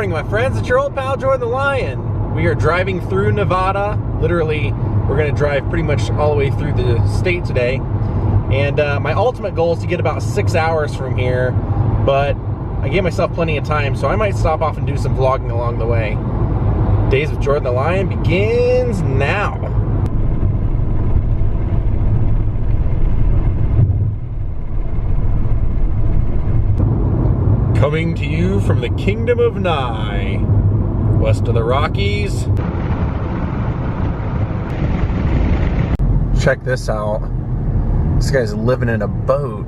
morning, my friends. It's your old pal, Jordan the Lion. We are driving through Nevada. Literally, we're going to drive pretty much all the way through the state today. And my ultimate goal is to get about 6 hours from here, but I gave myself plenty of time, so I might stop off and do some vlogging along the way. Daze with Jordan the Lion begins now. Coming to you from the Kingdom of Nye, west of the Rockies. Check this out. This guy's living in a boat.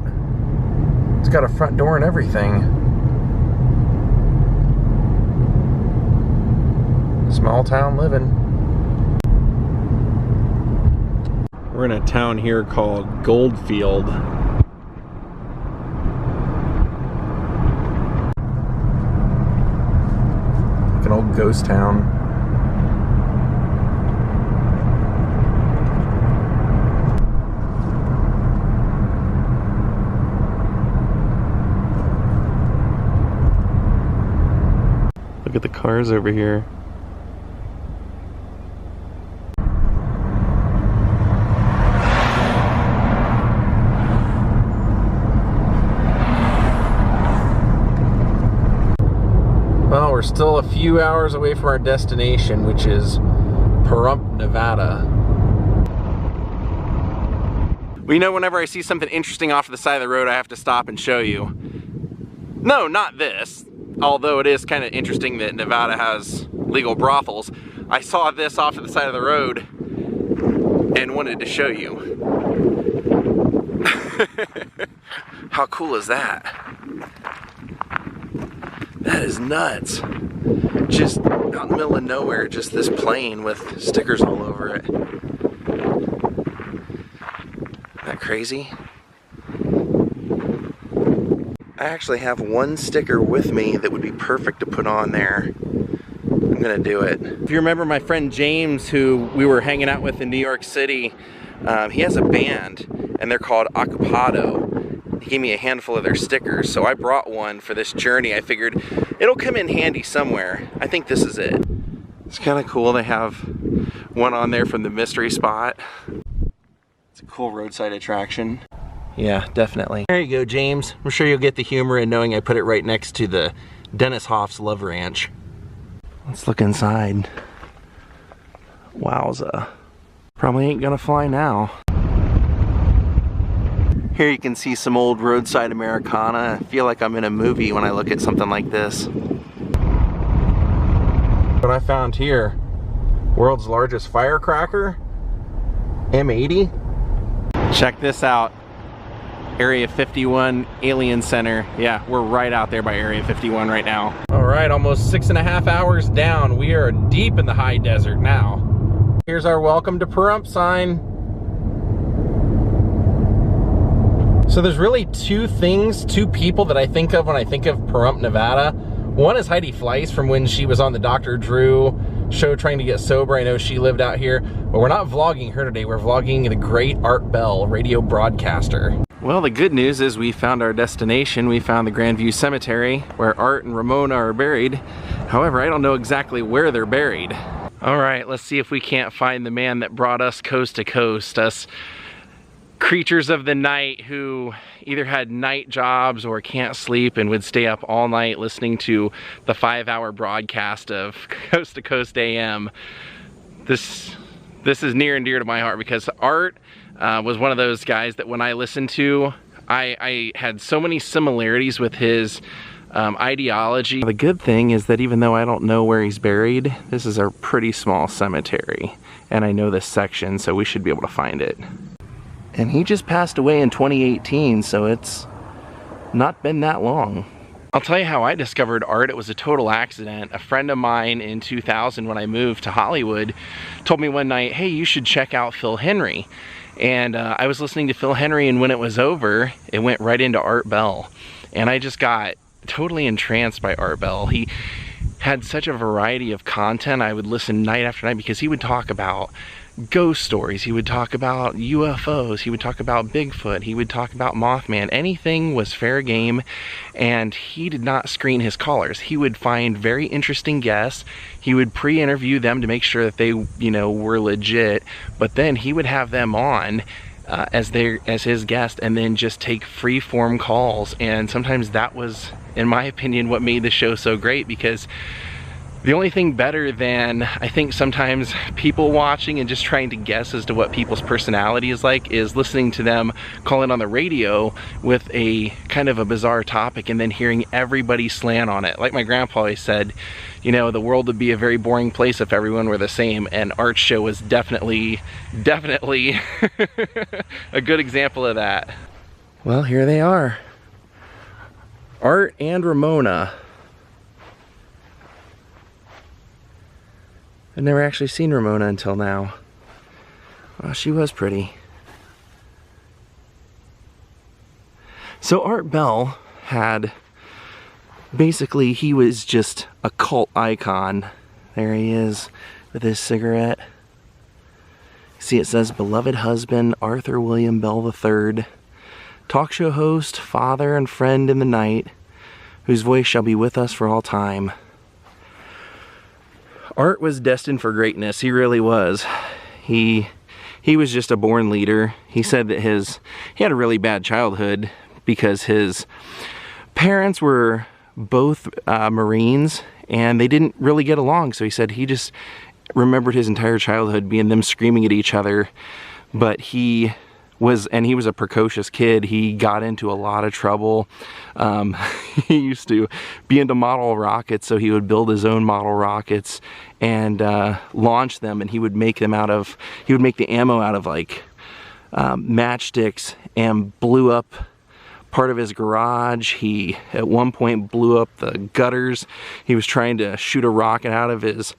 It's got a front door and everything. Small town living. We're in a town here called Goldfield. An old ghost town. Look at the cars over here. Well, we're still a few hours away from our destination, which is Pahrump, Nevada. Well, you know, whenever I see something interesting off to the side of the road, I have to stop and show you. No, not this. Although it is kind of interesting that Nevada has legal brothels. I saw this off to the side of the road and wanted to show you. How cool is that? That is nuts. Just out in the middle of nowhere, just this plane with stickers all over it. Isn't that crazy? I actually have one sticker with me that would be perfect to put on there. I'm gonna do it. If you remember my friend James, who we were hanging out with in New York City, he has a band and they're called Acapado. He gave me a handful of their stickers, so I brought one for this journey. I figured it'll come in handy somewhere. I think this is it. It's kind of cool. They have one on there from the mystery spot. It's a cool roadside attraction. Yeah, definitely. There you go, James. I'm sure you'll get the humor in knowing I put it right next to the Dennis Hoff's Love Ranch. Let's look inside. Wowza. Probably ain't gonna fly now. Here you can see some old roadside Americana. I feel like I'm in a movie when I look at something like this. What I found here, world's largest firecracker, M80. Check this out. Area 51 Alien Center. Yeah, we're right out there by Area 51 right now. All right, almost 6.5 hours down. We are deep in the high desert now. Here's our welcome to Pahrump sign. So there's really two people that I think of when I think of Pahrump, Nevada. One is Heidi Fleiss from when she was on the Dr. Drew show trying to get sober. I know she lived out here, but we're not vlogging her today. We're vlogging the great Art Bell, radio broadcaster. Well, the good news is we found our destination. We found the Grandview Cemetery where Art and Ramona are buried. However, I don't know exactly where they're buried. All right, let's see if we can't find the man that brought us coast to coast, us creatures of the night who either had night jobs or can't sleep and would stay up all night listening to the 5-hour broadcast of Coast to Coast AM. This is near and dear to my heart because Art was one of those guys that when I listened to, I had so many similarities with his ideology. The good thing is that even though I don't know where he's buried, this is a pretty small cemetery and I know this section, so we should be able to find it. And he just passed away in 2018, so it's not been that long. I'll tell you how I discovered Art. It was a total accident. A friend of mine in 2000 when I moved to Hollywood told me one night, hey, you should check out Phil Henry. And I was listening to Phil Henry, and when it was over, it went right into Art Bell. And I just got totally entranced by Art Bell. He had such a variety of content. I would listen night after night because he would talk about ghost stories, he would talk about UFOs, he would talk about Bigfoot, he would talk about Mothman. Anything was fair game, and he did not screen his callers. He would find very interesting guests, he would pre-interview them to make sure that they, you know, were legit, but then he would have them on as his guest, and then just take free form calls. And sometimes that was, in my opinion, what made the show so great, because the only thing better than, I think, sometimes people watching and just trying to guess as to what people's personality is like, is listening to them call in on the radio with a kind of a bizarre topic and then hearing everybody slant on it. Like my grandpa always said, you know, the world would be a very boring place if everyone were the same, and Art's show was definitely a good example of that. Well, here they are. Art and Ramona. I'd never actually seen Ramona until now. Well, she was pretty. So Art Bell had, basically, he was just a cult icon. There he is with his cigarette. See, it says beloved husband Arthur William Bell III, talk show host, father and friend in the night, whose voice shall be with us for all time. Art was destined for greatness. He really was. He was just a born leader. He said that he had a really bad childhood because his parents were both Marines, and they didn't really get along. So he said he just remembered his entire childhood being them screaming at each other. But he was a precocious kid. He got into a lot of trouble. He used to be into model rockets, so he would build his own model rockets and launch them, and he would make the ammo out of like matchsticks, and blew up part of his garage. He at one point blew up the gutters. He was trying to shoot a rocket out of his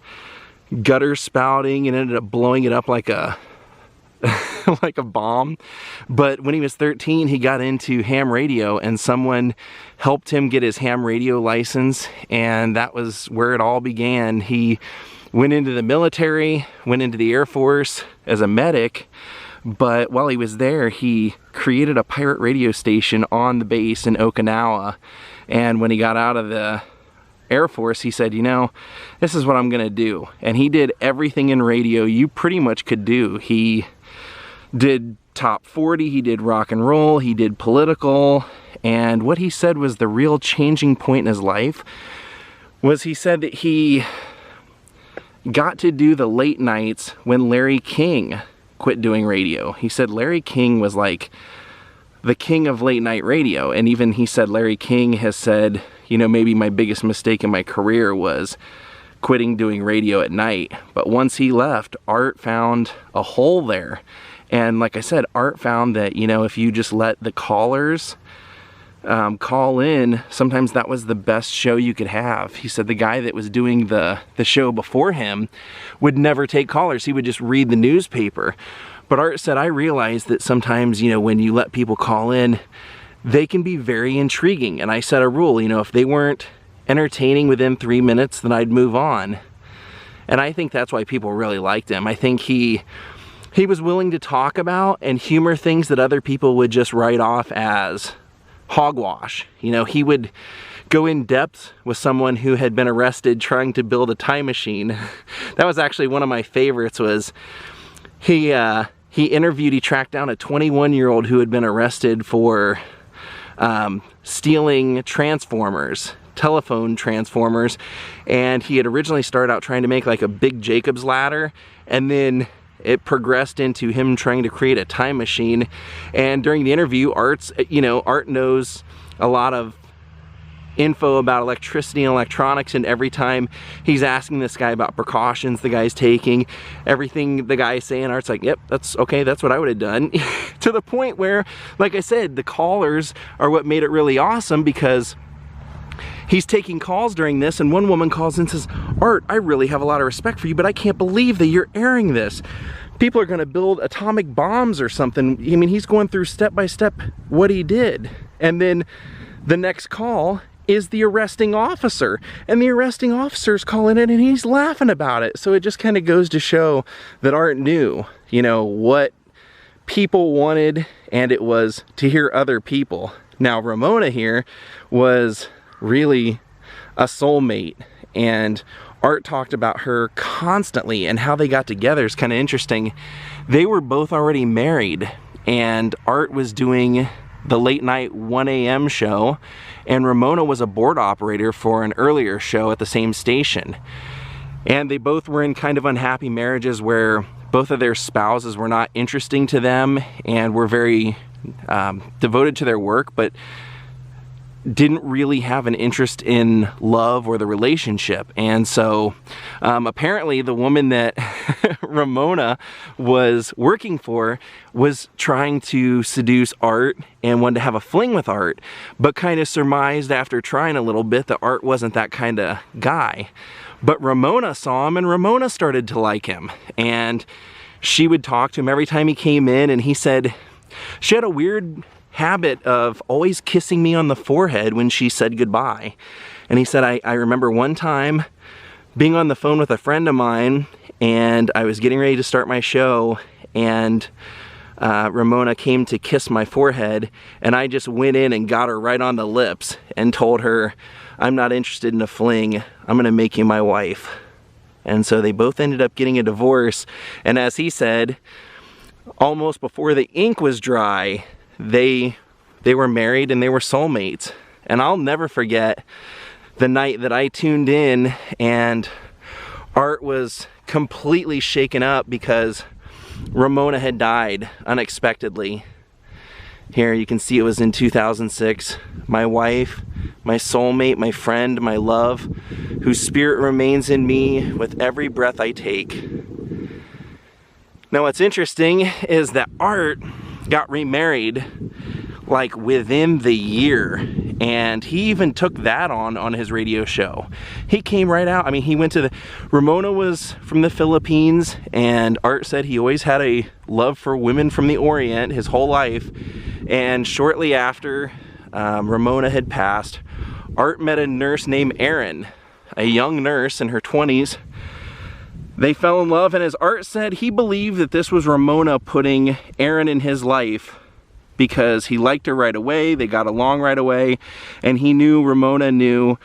gutter spouting and ended up blowing it up like a like a bomb. But when he was 13, he got into ham radio, and someone helped him get his ham radio license, and that was where it all began. He went into the military, went into the Air Force as a medic, but while he was there, he created a pirate radio station on the base in Okinawa. And when he got out of the Air Force, he said, you know, this is what I'm gonna do. And he did everything in radio you pretty much could do. He did top 40, he did rock and roll, he did political, and what he said was the real changing point in his life was he said that he got to do the late nights when Larry King quit doing radio. He said Larry King was like the king of late night radio, and even he said Larry King has said, you know, maybe my biggest mistake in my career was quitting doing radio at night. But once he left, Art found a hole there. And like I said, Art found that, you know, if you just let the callers call in, sometimes that was the best show you could have. He said the guy that was doing the show before him would never take callers. He would just read the newspaper. But Art said, I realized that sometimes, you know, when you let people call in, they can be very intriguing. And I set a rule, you know, if they weren't entertaining within 3 minutes, then I'd move on. And I think that's why people really liked him. I think he was willing to talk about and humor things that other people would just write off as hogwash. You know, he would go in depth with someone who had been arrested trying to build a time machine. That was actually one of my favorites. Was he tracked down a 21-year-old who had been arrested for stealing transformers, telephone transformers, and he had originally started out trying to make like a big Jacob's ladder, and then it progressed into him trying to create a time machine. And during the interview, Art knows a lot of info about electricity and electronics, and every time he's asking this guy about precautions the guy's taking, everything the guy's saying, Art's like, yep, that's okay, that's what I would have done. To the point where, like I said, the callers are what made it really awesome, because he's taking calls during this, and one woman calls in and says, Art, I really have a lot of respect for you, but I can't believe that you're airing this. People are gonna build atomic bombs or something. I mean, he's going through step by step what he did. And then the next call, is the arresting officer, and the arresting officer's calling it and he's laughing about it. So it just kind of goes to show that Art knew, you know, what people wanted, and it was to hear other people. Now Ramona here was really a soulmate, and Art talked about her constantly, and how they got together is kind of interesting. They were both already married, and Art was doing the late night 1 a.m. show, and Ramona was a board operator for an earlier show at the same station. And they both were in kind of unhappy marriages where both of their spouses were not interesting to them and were very devoted to their work, but didn't really have an interest in love or the relationship. And so apparently the woman that Ramona was working for was trying to seduce Art and wanted to have a fling with Art, but kind of surmised after trying a little bit that Art wasn't that kind of guy. But Ramona saw him, and Ramona started to like him, and she would talk to him every time he came in, and he said she had a weird habit of always kissing me on the forehead when she said goodbye. And he said, I remember one time being on the phone with a friend of mine, and I was getting ready to start my show, and Ramona came to kiss my forehead, and I just went in and got her right on the lips and told her, I'm not interested in a fling, I'm gonna make you my wife. And so they both ended up getting a divorce, and as he said, almost before the ink was dry, they were married and they were soulmates. And I'll never forget the night that I tuned in and Art was completely shaken up because Ramona had died unexpectedly. Here you can see it was in 2006. My wife, my soulmate, my friend, my love, whose spirit remains in me with every breath I take. Now what's interesting is that Art got remarried like within the year, and he even took that on his radio show. He came right out. I mean, he went to Ramona was from the Philippines, and Art said he always had a love for women from the Orient his whole life. And shortly after Ramona had passed, Art met a nurse named Erin, a young nurse in her 20s. They fell in love, and as Art said, he believed that this was Ramona putting Erin in his life because he liked her right away, they got along right away, and he knew, Ramona knew,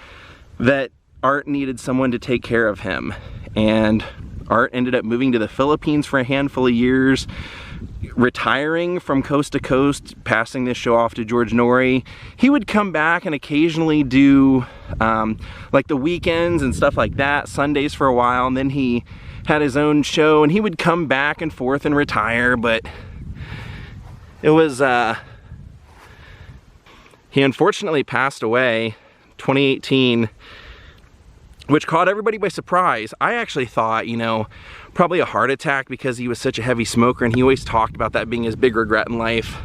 that Art needed someone to take care of him. And Art ended up moving to the Philippines for a handful of years, retiring from coast to coast, passing this show off to George Norrie. He would come back and occasionally do like the weekends and stuff like that, Sundays for a while, and then he had his own show, and he would come back and forth and retire. But it was he unfortunately passed away 2018, which caught everybody by surprise. I actually thought, you know, probably a heart attack because he was such a heavy smoker, and he always talked about that being his big regret in life.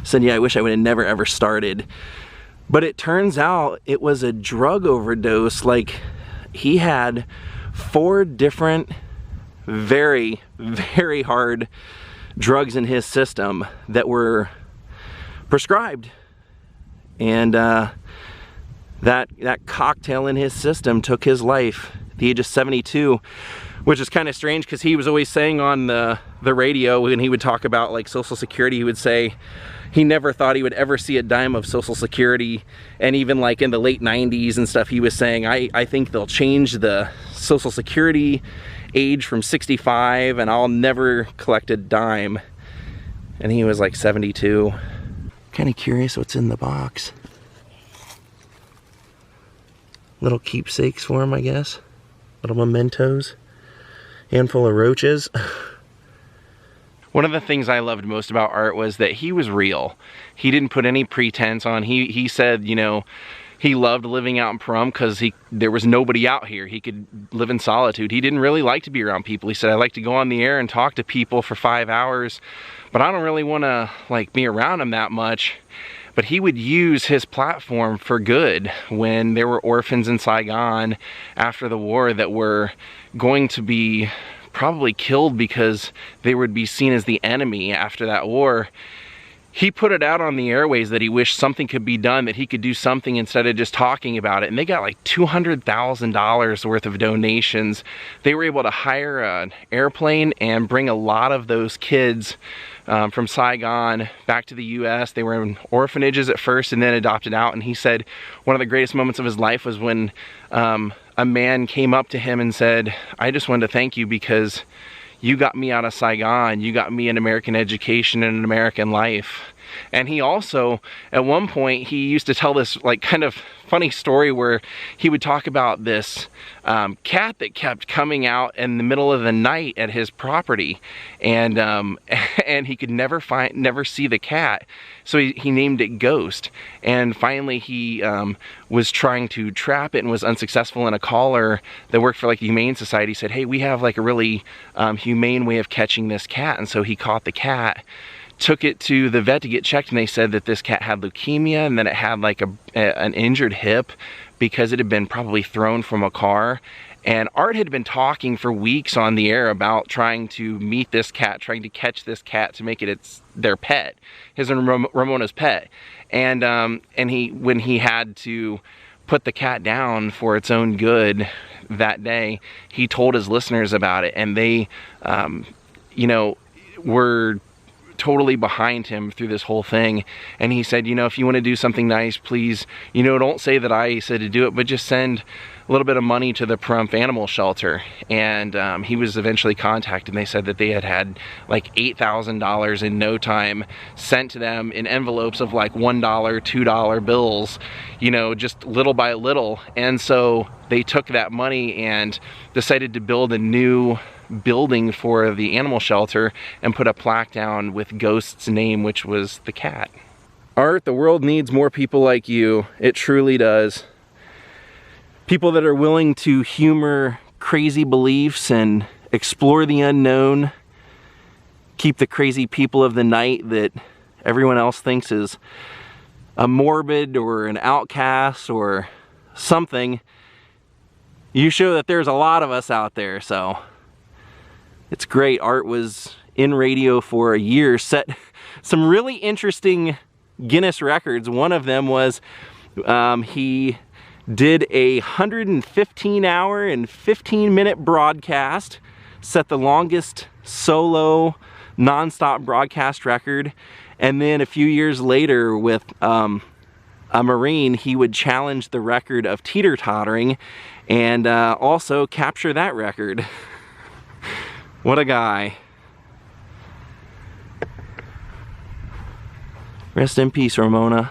Said, yeah, I wish I would have never ever started. But it turns out it was a drug overdose. Like, he had 4 different very, very hard drugs in his system that were prescribed. And that cocktail in his system took his life at the age of 72, which is kind of strange because he was always saying on the radio, when he would talk about like Social Security, he would say he never thought he would ever see a dime of Social Security. And even like in the late 90s and stuff, he was saying, I think they'll change the Social Security age from 65 and I'll never collect a dime. And he was like 72. Kind of curious what's in the box. Little keepsakes for him, I guess. Little mementos. Handful of roaches. One of the things I loved most about Art was that he was real. He didn't put any pretense on. He said, you know, he loved living out in Pahrump because there was nobody out here. He could live in solitude. He didn't really like to be around people. He said, I like to go on the air and talk to people for 5 hours, but I don't really want to like be around them that much. But he would use his platform for good when there were orphans in Saigon after the war that were going to be probably killed because they would be seen as the enemy after that war. he put it out on the airways that he wished something could be done, that he could do something instead of just talking about it. And they got like $200,000 worth of donations. They were able to hire an airplane and bring a lot of those kids from Saigon back to the US. They were in orphanages at first and then adopted out. And he said one of the greatest moments of his life was when a man came up to him and said, "I just wanted to thank you because you got me out of Saigon, you got me an American education and an American life." And he also, at one point, he used to tell this like kind of funny story where he would talk about this cat that kept coming out in the middle of the night at his property, and he could never see the cat, so he named it Ghost. And finally he was trying to trap it and was unsuccessful, and a caller that worked for like the Humane Society said, "Hey, we have like a really humane way of catching this cat." And so he caught the cat, took it to the vet to get checked, and they said that this cat had leukemia, and then it had like an injured hip because it had been probably thrown from a car. And Art had been talking for weeks on the air about trying to meet this cat, trying to catch this cat to make it their pet, his and Ramona's pet. And when he had to put the cat down for its own good that day, he told his listeners about it, and they, you know, were totally behind him through this whole thing. And he said, you know, if you want to do something nice, please, you know, don't say that I said to do it, but just send a little bit of money to the Pahrump animal shelter. And he was eventually contacted, and they said that they had like $8,000 in no time sent to them in envelopes of like $1, $2 bills, you know, just little by little. And so they took that money and decided to build a new building for the animal shelter and put a plaque down with Ghost's name, which was the cat. Art, the world needs more people like you. It truly does. People that are willing to humor crazy beliefs and explore the unknown, keep the crazy people of the night that everyone else thinks is a morbid or an outcast or something. You show that there's a lot of us out there, so it's great. Art was in radio for a year, set some really interesting Guinness records. One of them was he did a 115-hour and 15-minute broadcast, set the longest solo non-stop broadcast record. And then a few years later with a Marine, he would challenge the record of teeter-tottering and also capture that record. What a guy. Rest in peace, Ramona.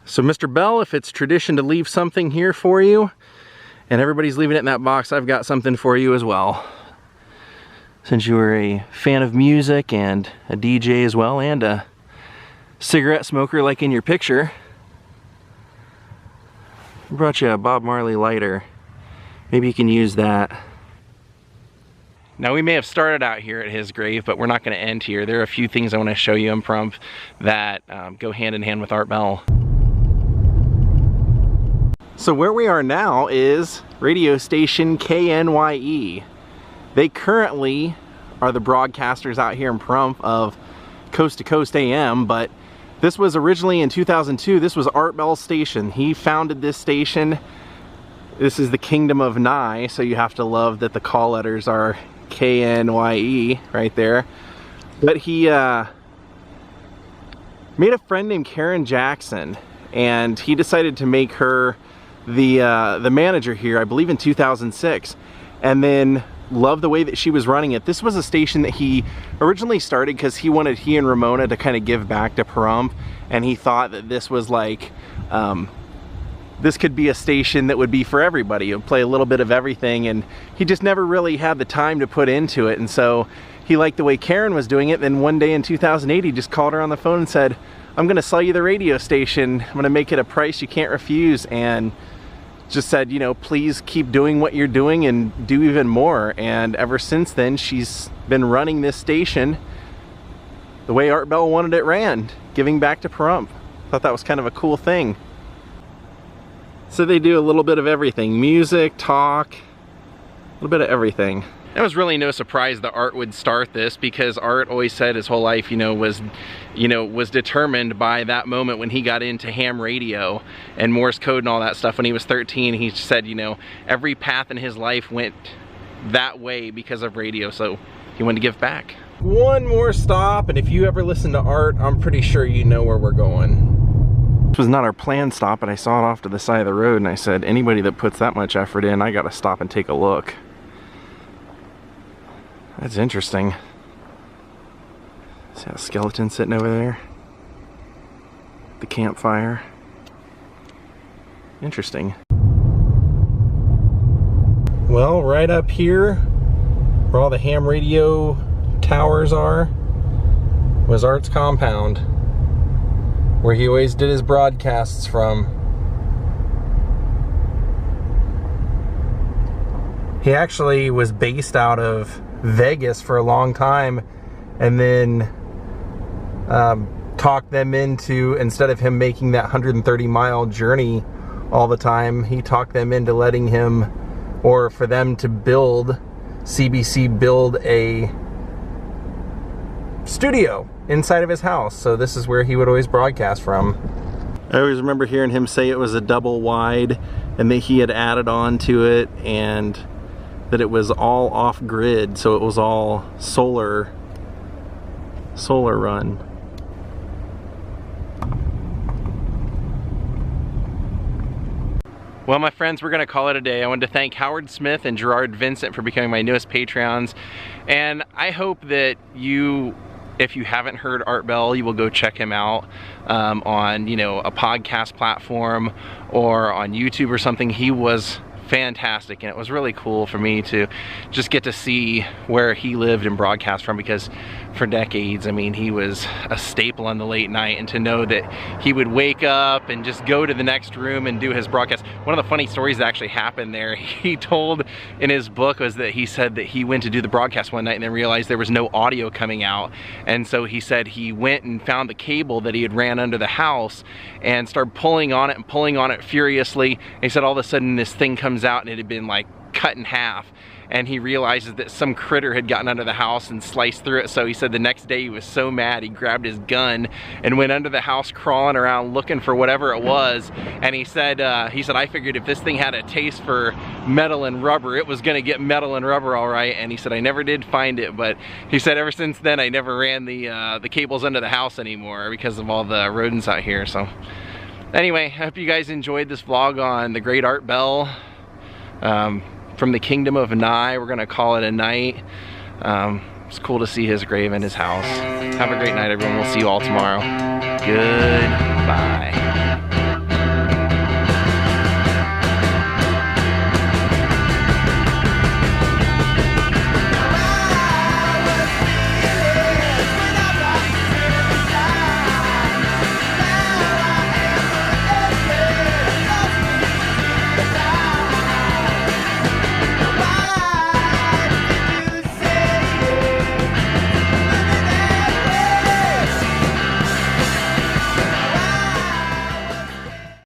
So Mr. Bell, if it's tradition to leave something here for you, and everybody's leaving it in that box, I've got something for you as well. Since you were a fan of music and a DJ as well, and a cigarette smoker like in your picture, I brought you a Bob Marley lighter. Maybe you can use that. Now, we may have started out here at his grave, but we're not going to end here. There are a few things I want to show you in Pahrump that go hand in hand with Art Bell. So where we are now is radio station KNYE. They currently are the broadcasters out here in Pahrump of Coast to Coast AM, but this was originally in 2002. This was Art Bell's station. He founded this station. This is the Kingdom of Nye, so you have to love that the call letters are KNYE right there. But he made a friend named Karen Jackson, and he decided to make her the manager here, I believe in 2006, and then loved the way that she was running it. This was a station that he originally started because he wanted he and Ramona to kind of give back to Pahrump, and he thought that this was like this could be a station that would be for everybody. It would play a little bit of everything, and he just never really had the time to put into it. And so he liked the way Karen was doing it. Then one day in 2008, he just called her on the phone and said, "I'm gonna sell you the radio station. I'm gonna make it a price you can't refuse." And just said, you know, please keep doing what you're doing and do even more. And ever since then, she's been running this station the way Art Bell wanted it ran, giving back to Pahrump. Thought that was kind of a cool thing. So they do a little bit of everything: music, talk, little bit of everything. It was really no surprise that Art would start this, because Art always said his whole life, was determined by that moment when he got into ham radio and Morse code and all that stuff when he was 13. He said, every path in his life went that way because of radio, so he wanted to give back. One more stop, and if you ever listen to Art, I'm pretty sure you know where we're going. This was not our planned stop, but I saw it off to the side of the road, and I said, anybody that puts that much effort in, I gotta stop and take a look. That's interesting. See that skeleton sitting over there? The campfire. Interesting. Well, right up here, where all the ham radio towers are, was Art's compound, where he always did his broadcasts from. He actually was based out of Vegas for a long time, and then talked them into, instead of him making that 130-mile journey all the time, he talked them into letting him, or for them to build, CBC build a studio inside of his house. So this is where he would always broadcast from. I always remember hearing him say it was a double wide, and that he had added on to it, and that it was all off grid, so it was all solar run. Well, my friends, we're gonna call it a day. I wanted to thank Howard Smith and Gerard Vincent for becoming my newest Patreons, and I hope that you, if you haven't heard Art Bell, you will go check him out on, a podcast platform or on YouTube or something. He was fantastic, and it was really cool for me to just get to see where he lived and broadcast from, because for decades, I mean, he was a staple on the late night, and to know that he would wake up and just go to the next room and do his broadcast. One of the funny stories that actually happened there, he told in his book, was that he said that he went to do the broadcast one night and then realized there was no audio coming out, and so he said he went and found the cable that he had ran under the house and started pulling on it furiously, and he said all of a sudden this thing comes out and it had been like cut in half, and he realizes that some critter had gotten under the house and sliced through it. So he said the next day he was so mad he grabbed his gun and went under the house crawling around looking for whatever it was, and he said I figured if this thing had a taste for metal and rubber, it was gonna get metal and rubber all right. And he said I never did find it, but he said ever since then I never ran the cables under the house anymore because of all the rodents out here. So anyway, I hope you guys enjoyed this vlog on the great Art Bell. From the kingdom of Nye. We're gonna call it a night. It's cool to see his grave in his house. Have a great night, everyone. We'll see you all tomorrow. Goodbye.